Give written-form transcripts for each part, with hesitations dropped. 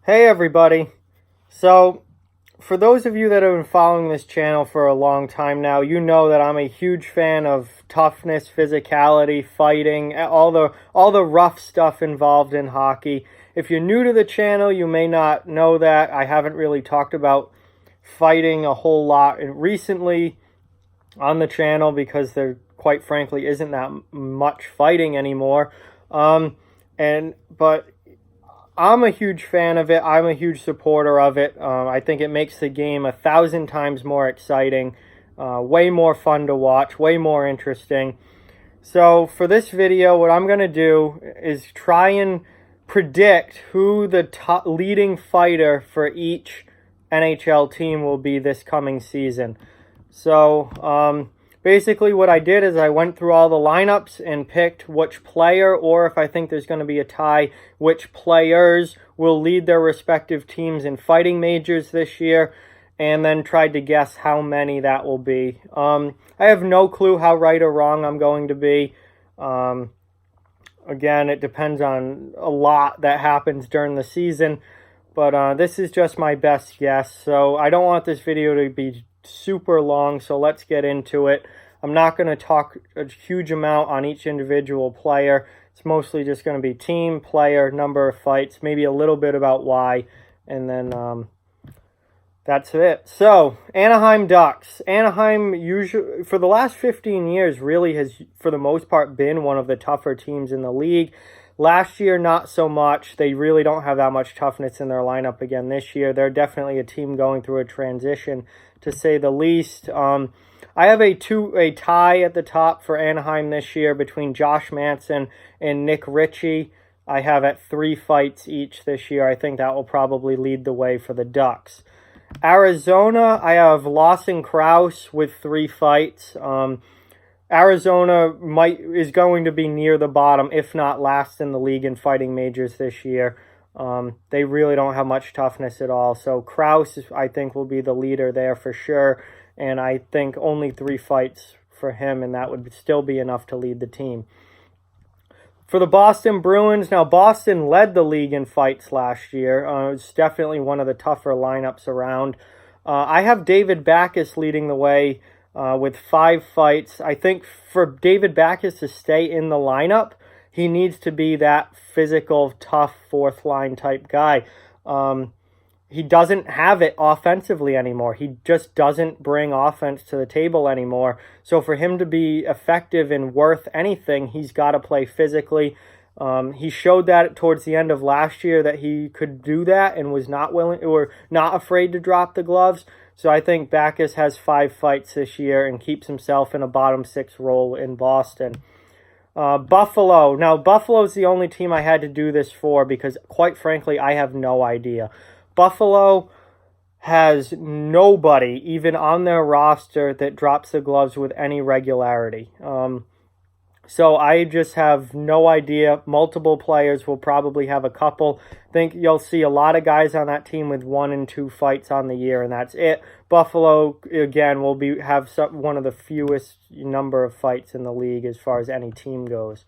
Hey everybody. So, for those of you that have been following this channel for a long time now, you know that I'm a huge fan of toughness, physicality, fighting, all the rough stuff involved in hockey. If you're new to the channel, you may not know that I haven't really talked about fighting a whole lot recently on the channel because there quite frankly isn't that much fighting anymore. But I'm a huge fan of it. I'm a huge supporter of it. I think it makes the game 1,000 times more exciting, way more fun to watch, way more interesting. So for this video, what I'm going to do is try and predict who the leading fighter for each NHL team will be this coming season. So basically what I did is I went through all the lineups and picked which player, or if I think there's going to be a tie, which players will lead their respective teams in fighting majors this year, and then tried to guess how many that will be. I have no clue how right or wrong I'm going to be. Again, it depends on a lot that happens during the season, but this is just my best guess. So I don't want this video to be super long, so let's get into it. I'm not going to talk a huge amount on each individual player. It's mostly just going to be team, player, number of fights, maybe a little bit about why, and then that's it. So, Anaheim Ducks. Anaheim, usually for the last 15 years, really has, for the most part, been one of the tougher teams in the league. Last year, not so much. They really don't have that much toughness in their lineup again this year. They're definitely a team going through a transition, to say the least. I have a tie at the top for Anaheim this year between Josh Manson and Nick Ritchie. I have at 3 fights each this year. I think that will probably lead the way for the Ducks. Arizona, I have Lawson Krause with 3 fights. Arizona is going to be near the bottom, if not last in the league in fighting majors this year. They really don't have much toughness at all. So Krause, I think, will be the leader there for sure. And I think only 3 fights for him, and that would still be enough to lead the team. For the Boston Bruins, now Boston led the league in fights last year. It's definitely one of the tougher lineups around. I have David Backes leading the way with 5 fights. I think for David Backes to stay in the lineup, he needs to be that physical, tough, fourth-line type guy. He doesn't have it offensively anymore. He just doesn't bring offense to the table anymore. So for him to be effective and worth anything, he's got to play physically. He showed that towards the end of last year that he could do that and was not willing or not afraid to drop the gloves. So I think Backes has 5 fights this year and keeps himself in a bottom 6 role in Boston. Buffalo. Now, Buffalo's the only team I had to do this for because, quite frankly, I have no idea. Buffalo has nobody even on their roster that drops the gloves with any regularity. So I just have no idea. Multiple players will probably have a couple. I think you'll see a lot of guys on that team with 1 and 2 fights on the year, and that's it. Buffalo, again, will have one of the fewest number of fights in the league as far as any team goes.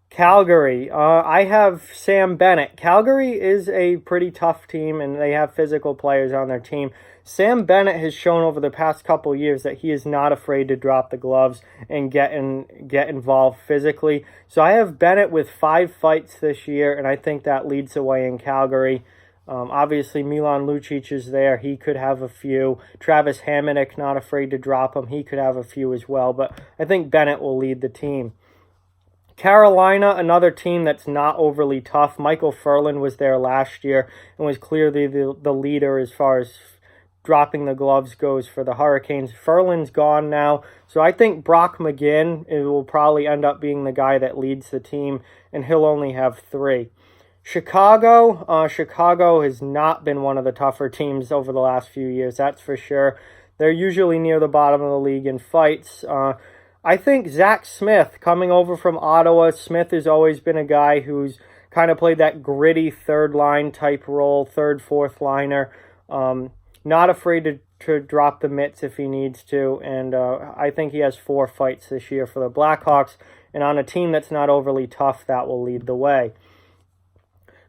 Calgary, I have Sam Bennett. Calgary is a pretty tough team, and they have physical players on their team. Sam Bennett has shown over the past couple years that he is not afraid to drop the gloves and get involved physically. So I have Bennett with 5 fights this year, and I think that leads the way in Calgary. Obviously, Milan Lucic is there. He could have a few. Travis Hamonic, not afraid to drop him. He could have a few as well, but I think Bennett will lead the team. Carolina, another team that's not overly tough. Michael Ferland was there last year and was clearly the leader as far as dropping the gloves goes for the Hurricanes. Ferland's gone now, so I think Brock McGinn will probably end up being the guy that leads the team, and he'll only have 3. Chicago has not been one of the tougher teams over the last few years, that's for sure. They're usually near the bottom of the league in fights. I think Zach Smith, coming over from Ottawa, Smith has always been a guy who's kind of played that gritty third-line type role, third, fourth liner. Not afraid to drop the mitts if he needs to, and I think he has 4 fights this year for the Blackhawks, and on a team that's not overly tough, that will lead the way.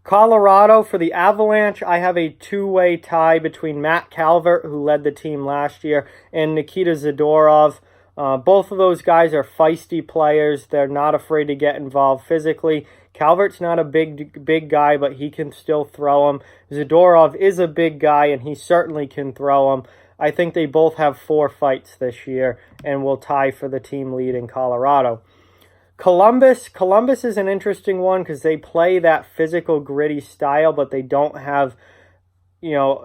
Colorado, for the Avalanche, I have a two-way tie between Matt Calvert, who led the team last year, and Nikita Zadorov. Both of those guys are feisty players. They're not afraid to get involved physically. Calvert's not a big guy, but he can still throw him. Zadorov is a big guy, and he certainly can throw him. I think they both have 4 fights this year and will tie for the team lead in Colorado. Columbus is an interesting one because they play that physical, gritty style, but they don't have,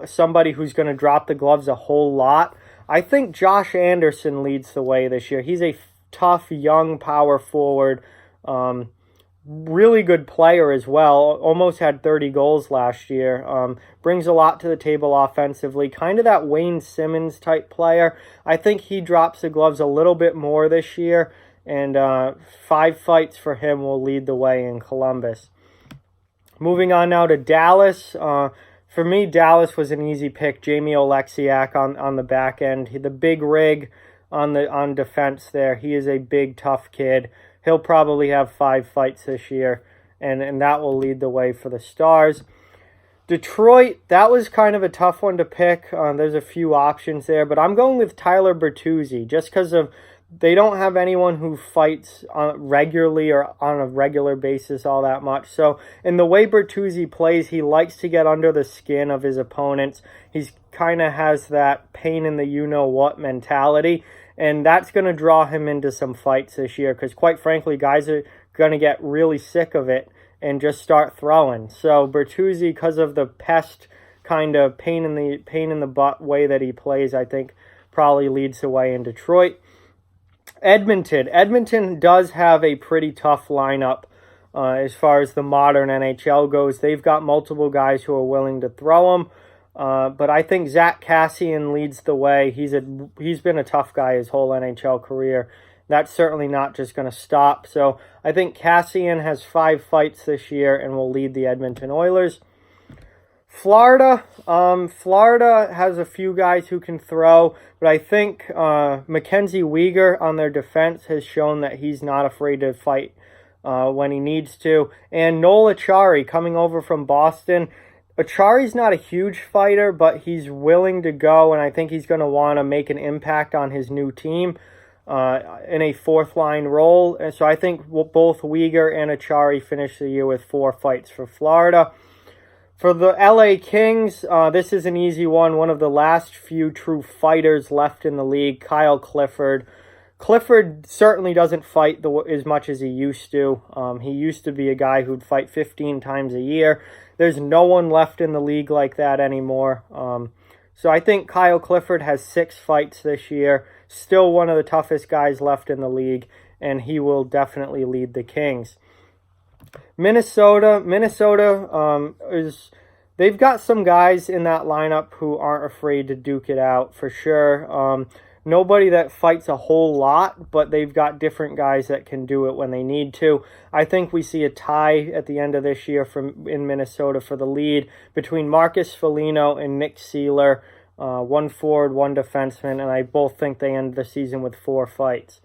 somebody who's going to drop the gloves a whole lot. I think Josh Anderson leads the way this year. He's a tough, young power forward, really good player as well. Almost had 30 goals last year. Brings a lot to the table offensively. Kind of that Wayne Simmons type player. I think he drops the gloves a little bit more this year. And 5 fights for him will lead the way in Columbus. Moving on now to Dallas. For me, Dallas was an easy pick. Jamie Oleksiak on the back end. The big rig on defense there. He is a big, tough kid. He'll probably have 5 fights this year, and that will lead the way for the Stars. Detroit, that was kind of a tough one to pick. There's a few options there, but I'm going with Tyler Bertuzzi just because of they don't have anyone who fights regularly or on a regular basis all that much. So in the way Bertuzzi plays, he likes to get under the skin of his opponents. He's kind of has that pain in the you-know-what mentality, and that's going to draw him into some fights this year because, quite frankly, guys are going to get really sick of it and just start throwing. So Bertuzzi, because of the pest kind of pain in the butt way that he plays, I think probably leads the way in Detroit. Edmonton does have a pretty tough lineup as far as the modern NHL goes. They've got multiple guys who are willing to throw them, but I think Zach Kassian leads the way. He's been a tough guy his whole NHL career. That's certainly not just going to stop. So I think Kassian has 5 fights this year and will lead the Edmonton Oilers. Florida has a few guys who can throw, but I think Mackenzie Weegar on their defense has shown that he's not afraid to fight when he needs to. And Noel Acciari coming over from Boston. Acciari's not a huge fighter, but he's willing to go, and I think he's going to want to make an impact on his new team in a 4th-line role. And so I think both Weegar and Acciari finish the year with 4 fights for Florida. For the LA Kings, this is an easy one. One of the last few true fighters left in the league, Kyle Clifford. Clifford certainly doesn't fight as much as he used to. He used to be a guy who'd fight 15 times a year. There's no one left in the league like that anymore. So I think Kyle Clifford has 6 fights this year. Still one of the toughest guys left in the league, and he will definitely lead the Kings. Minnesota they've got some guys in that lineup who aren't afraid to duke it out for sure. Nobody that fights a whole lot, but they've got different guys that can do it when they need to. I think we see a tie at the end of this year in Minnesota for the lead between Marcus Foligno and Nick Seeler, 1 forward, 1 defenseman, and I both think they end the season with 4 fights.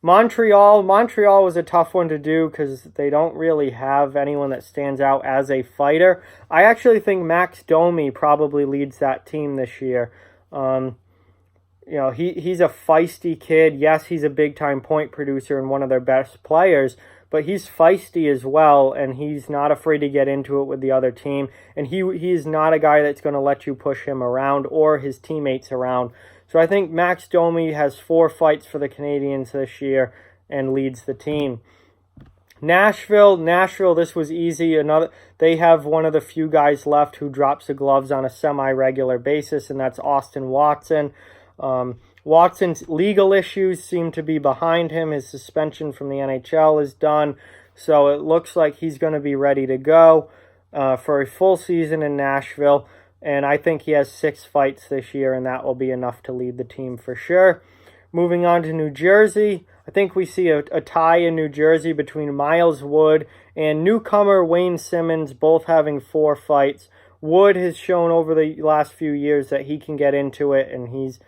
Montreal was a tough one to do because they don't really have anyone that stands out as a fighter. I actually think Max Domi probably leads that team this year. He's a feisty kid. Yes, he's a big-time point producer and one of their best players, but he's feisty as well, and he's not afraid to get into it with the other team. And he's not a guy that's going to let you push him around or his teammates around. So I think Max Domi has 4 fights for the Canadiens this year and leads the team. Nashville, this was easy. They have one of the few guys left who drops the gloves on a semi-regular basis, and that's Austin Watson. Watson's legal issues seem to be behind him. His suspension from the NHL is done, so it looks like he's going to be ready to go for a full season in Nashville. And I think he has 6 fights this year, and that will be enough to lead the team for sure. Moving on to New Jersey, I think we see a tie in New Jersey between Miles Wood and newcomer Wayne Simmons, both having 4 fights. Wood has shown over the last few years that he can get into it, and he's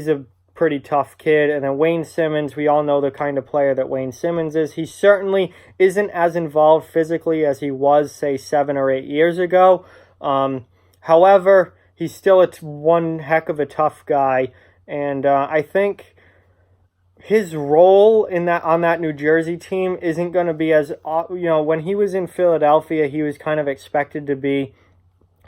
a pretty tough kid. And then Wayne Simmons, we all know the kind of player that Wayne Simmons is. He certainly isn't as involved physically as he was, say, 7 or 8 years ago. However, he's still one heck of a tough guy. And I think his role on that New Jersey team isn't going to be as, when he was in Philadelphia, he was kind of expected to be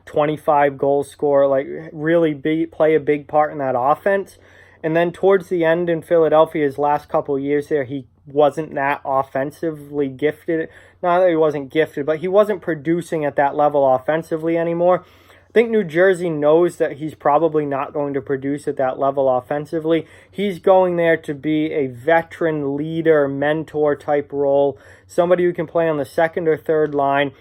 25 goal scorer, like really play a big part in that offense. And then towards the end in Philadelphia, his last couple of years there, he wasn't that offensively gifted. Not that he wasn't gifted, but he wasn't producing at that level offensively anymore. I think New Jersey knows that he's probably not going to produce at that level offensively. He's going there to be a veteran leader, mentor type role, somebody who can play on the second or third line,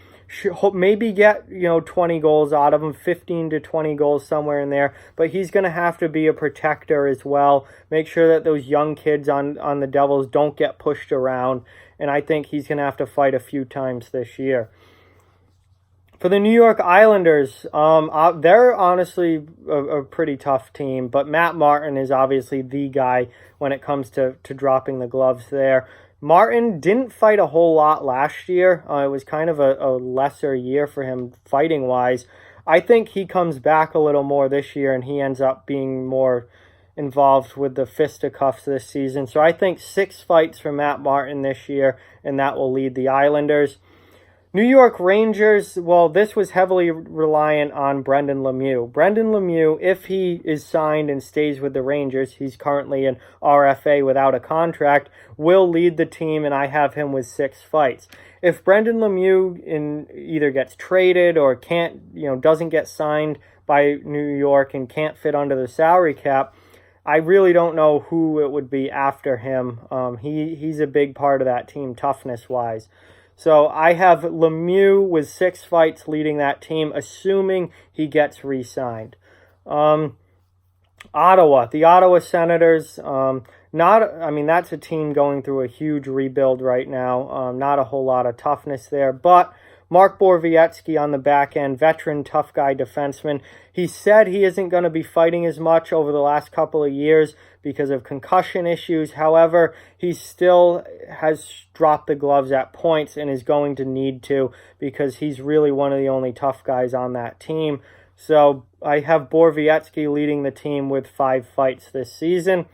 maybe get 20 goals out of him, 15 to 20 goals somewhere in there, but he's going to have to be a protector as well, make sure that those young kids on the Devils don't get pushed around, and I think he's going to have to fight a few times this year. For the New York Islanders, they're honestly a pretty tough team, but Matt Martin is obviously the guy when it comes to dropping the gloves there. Martin didn't fight a whole lot last year. It was kind of a lesser year for him fighting-wise. I think he comes back a little more this year, and he ends up being more involved with the fisticuffs this season. So I think 6 fights for Matt Martin this year, and that will lead the Islanders. New York Rangers, well, this was heavily reliant on Brendan Lemieux. Brendan Lemieux, if he is signed and stays with the Rangers, he's currently an RFA without a contract, will lead the team, and I have him with 6 fights. If Brendan Lemieux either gets traded or doesn't get signed by New York and can't fit under the salary cap, I really don't know who it would be after him. He's a big part of that team, toughness-wise. So I have Lemieux with 6 fights leading that team, assuming he gets re-signed. Ottawa, the Ottawa Senators, that's a team going through a huge rebuild right now. Not a whole lot of toughness there, but Mark Borowiecki on the back end, veteran tough guy defenseman. He said he isn't going to be fighting as much over the last couple of years because of concussion issues. However, he still has dropped the gloves at points and is going to need to because he's really one of the only tough guys on that team. So I have Borowiecki leading the team with 5 fights this season.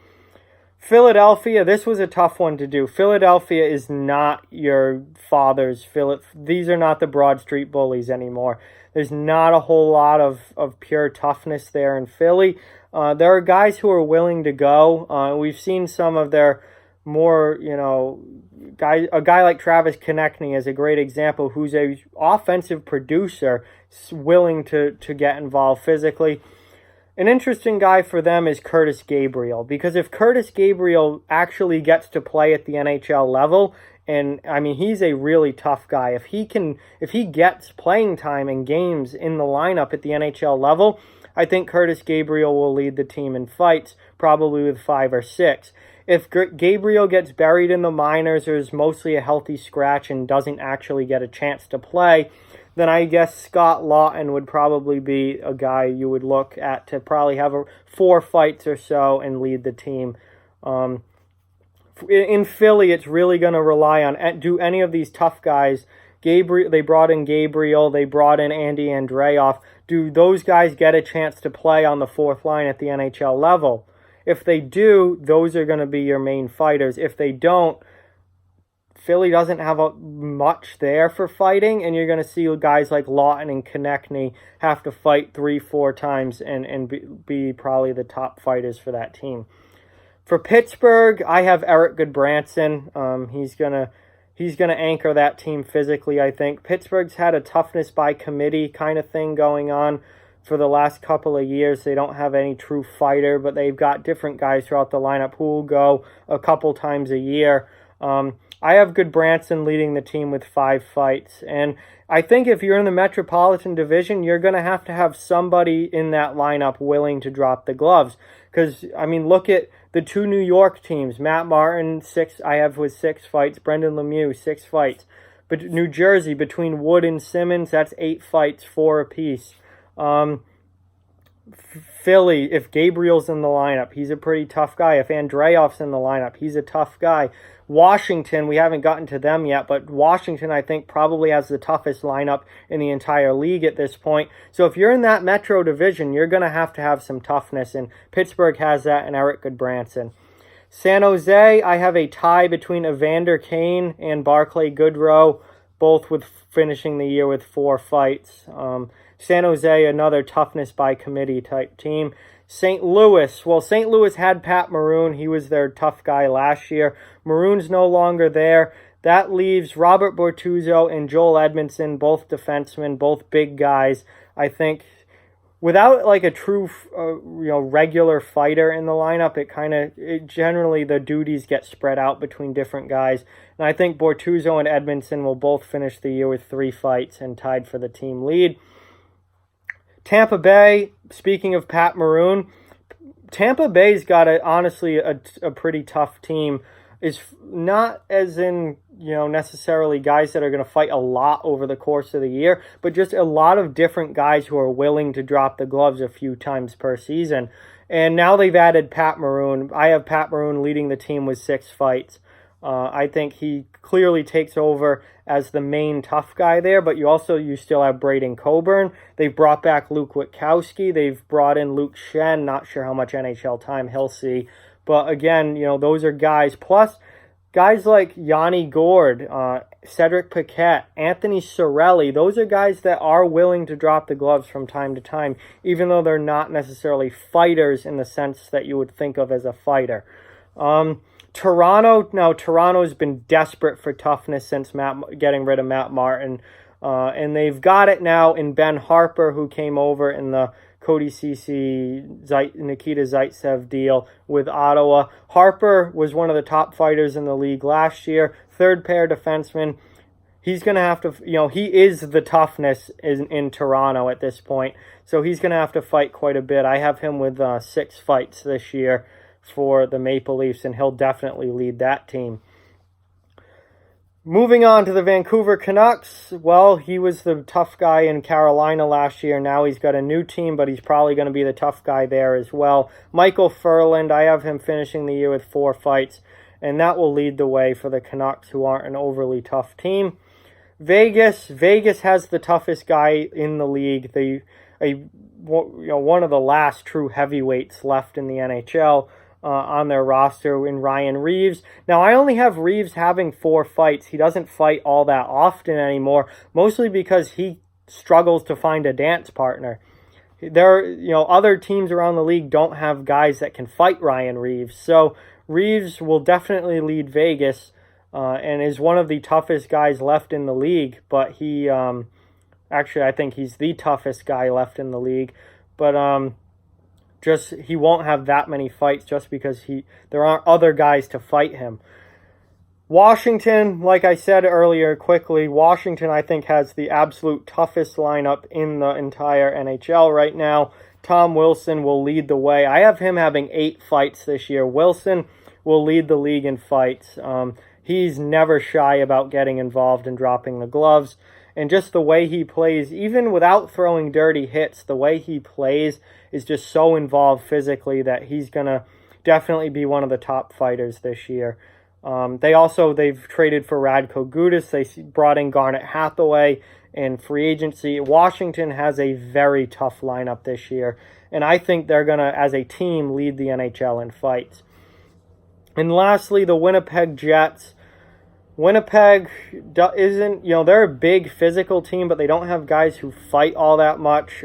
Philadelphia, this was a tough one to do. Philadelphia is not your father's these are not the Broad Street Bullies anymore. There's not a whole lot of pure toughness there in Philly. There are guys who are willing to go. We've seen some of their more, a guy like Travis Konechny is a great example, who's a offensive producer willing to get involved physically. An interesting guy for them is Curtis Gabriel, because if Curtis Gabriel actually gets to play at the NHL level, and he's a really tough guy. If he gets playing time in games in the lineup at the NHL level, I think Curtis Gabriel will lead the team in fights, probably with 5 or 6. If Gabriel gets buried in the minors or is mostly a healthy scratch and doesn't actually get a chance to play, then I guess Scott Lawton would probably be a guy you would look at to probably have 4 fights or so and lead the team. In Philly, it's really going to rely on, do any of these tough guys, they brought in Gabriel, they brought in Andy Andreoff, do those guys get a chance to play on the 4th line at the NHL level? If they do, those are going to be your main fighters. If they don't, Philly doesn't have much there for fighting, and you're going to see guys like Lawton and Konechny have to fight 3-4 times and be probably the top fighters for that team. For Pittsburgh, I have Eric Goodbranson. He's gonna anchor that team physically, I think. Pittsburgh's had a toughness by committee kind of thing going on for the last couple of years. They don't have any true fighter, but they've got different guys throughout the lineup who will go a couple times a year. I have Goodbranson leading the team with 5 fights. And I think if you're in the Metropolitan Division, you're going to have somebody in that lineup willing to drop the gloves. Because, look at the 2 New York teams. Matt Martin, 6, I have with 6 fights. Brendan Lemieux, 6 fights. But New Jersey, between Wood and Simmons, that's 8 fights, 4 apiece. Philly, if Gabriel's in the lineup, he's a pretty tough guy. If Andreev's in the lineup, he's a tough guy. Washington, we haven't gotten to them yet, but Washington, I think, probably has the toughest lineup in the entire league at this point. So if you're in that Metro division, you're going to have some toughness, and Pittsburgh has that in Eric Goodbranson. San Jose, I have a tie between Evander Kane and Barclay Goodrow, both with finishing the year with 4 fights. San Jose, another toughness by committee type team. St. Louis, well, St. Louis had Pat Maroon. He was their tough guy last year. Maroon's no longer there. That leaves Robert Bortuzzo and Joel Edmondson, both defensemen, both big guys. I think without like a true, regular fighter in the lineup, it generally the duties get spread out between different guys. And I think Bortuzzo and Edmondson will both finish the year with 3 fights and tied for the team lead. Tampa Bay, speaking of Pat Maroon, Tampa Bay's got honestly a pretty tough team. Is not as in, necessarily guys that are going to fight a lot over the course of the year, but just a lot of different guys who are willing to drop the gloves a few times per season. And now they've added Pat Maroon. I have Pat Maroon leading the team with 6 fights. I think he clearly takes over as the main tough guy there, but you still have Braden Coburn. They've brought back Luke Witkowski. They've brought in Luke Shen. Not sure how much NHL time he'll see. But again, those are guys. Plus, guys like Yanni Gord, Cedric Paquette, Anthony Cirelli, those are guys that are willing to drop the gloves from time to time, even though they're not necessarily fighters in the sense that you would think of as a fighter. Toronto's been desperate for toughness since getting rid of Matt Martin. And they've got it now in Ben Harper, who came over in the Cody Ceci, Nikita Zaitsev deal with Ottawa. Harper was one of the top fighters in the league last year, 3rd pair defenseman. He's going to have to, he is the toughness in Toronto at this point. So he's going to have to fight quite a bit. I have him with 6 fights this year for the Maple Leafs, and he'll definitely lead that team. Moving on to the Vancouver Canucks, well, he was the tough guy in Carolina last year. Now he's got a new team, but he's probably going to be the tough guy there as well. Michael Furland, I have him finishing the year with 4 fights, and that will lead the way for the Canucks, who aren't an overly tough team. Vegas has the toughest guy in the league. One of the last true heavyweights left in the NHL. On their roster in Ryan Reeves. Now, I only have Reeves having 4 fights. He doesn't fight all that often anymore, mostly because he struggles to find a dance partner. Other teams around the league don't have guys that can fight Ryan Reeves. So Reeves will definitely lead Vegas and is one of the toughest guys left in the league. But I think he's the toughest guy left in the league. But he won't have that many fights just because there aren't other guys to fight him. Washington, like I said earlier quickly, Washington I think has the absolute toughest lineup in the entire NHL right now. Tom Wilson will lead the way. I have him having 8 fights this year. Wilson will lead the league in fights. He's never shy about getting involved and dropping the gloves. And just the way he plays, even without throwing dirty hits, the way he plays is just so involved physically that he's going to definitely be one of the top fighters this year. They've traded for Radko Gudas. They brought in Garnet Hathaway in free agency. Washington has a very tough lineup this year. And I think they're going to, as a team, lead the NHL in fights. And lastly, the Winnipeg Jets. Winnipeg isn't, they're a big physical team, but they don't have guys who fight all that much.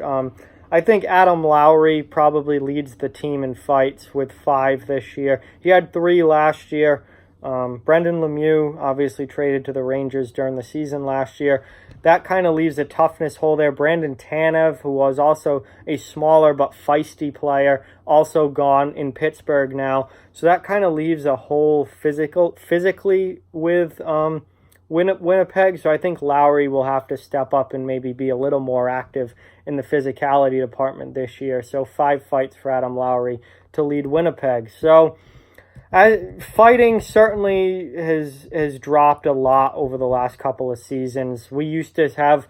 I think Adam Lowry probably leads the team in fights with 5 this year. He had 3 last year. Brendan Lemieux obviously traded to the Rangers during the season last year. That kind of leaves a toughness hole there. Brandon Tanev, who was also a smaller but feisty player, also gone in Pittsburgh now. So that kind of leaves a hole physically with Winnipeg. So I think Lowry will have to step up and maybe be a little more active in the physicality department this year. So 5 fights for Adam Lowry to lead Winnipeg. So fighting certainly has dropped a lot over the last couple of seasons. We used to have,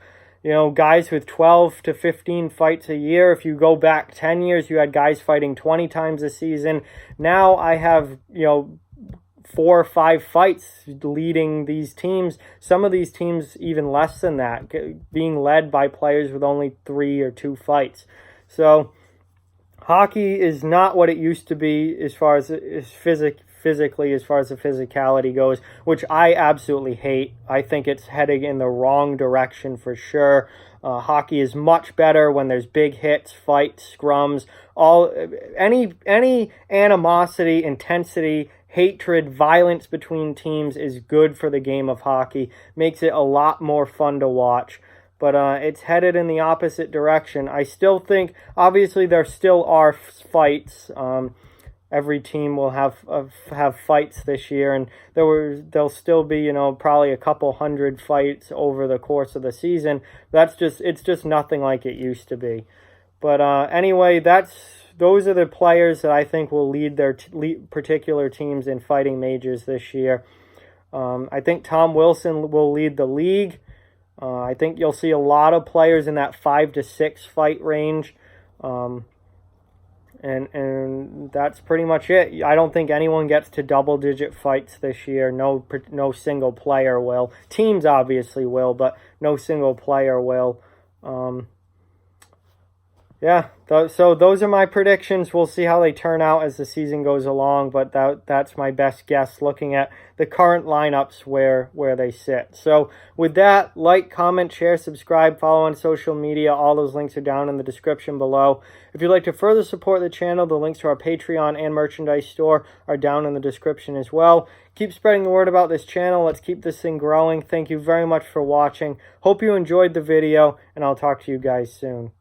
you know, guys with 12 to 15 fights a year. If you go back 10 years, you had guys fighting 20 times a season. Now I have, you know, 4 or 5 fights leading these teams. Some of these teams even less than that, being led by players with only 3 or 2 fights. So hockey is not what it used to be as far as physically, as far as the physicality goes, which I absolutely hate. I think it's heading in the wrong direction for sure. Hockey is much better when there's big hits, fights, scrums, any animosity, intensity, hatred, violence between teams is good for the game of hockey. Makes it a lot more fun to watch. But it's headed in the opposite direction. I still think, obviously, there still are fights. Every team will have fights this year, and there'll still be, you know, probably a couple hundred fights over the course of the season. It's just nothing like it used to be. But anyway, those are the players that I think will lead their particular teams in fighting majors this year. I think Tom Wilson will lead the league. I think you'll see a lot of players in that 5 to 6 fight range. And that's pretty much it. I don't think anyone gets to double-digit fights this year. No single player will. Teams obviously will, but no single player will. Yeah, so those are my predictions. We'll see how they turn out as the season goes along, but that's my best guess looking at the current lineups where they sit. So with that, like, comment, share, subscribe, follow on social media. All those links are down in the description below. If you'd like to further support the channel, the links to our Patreon and merchandise store are down in the description as well. Keep spreading the word about this channel. Let's keep this thing growing. Thank you very much for watching. Hope you enjoyed the video, and I'll talk to you guys soon.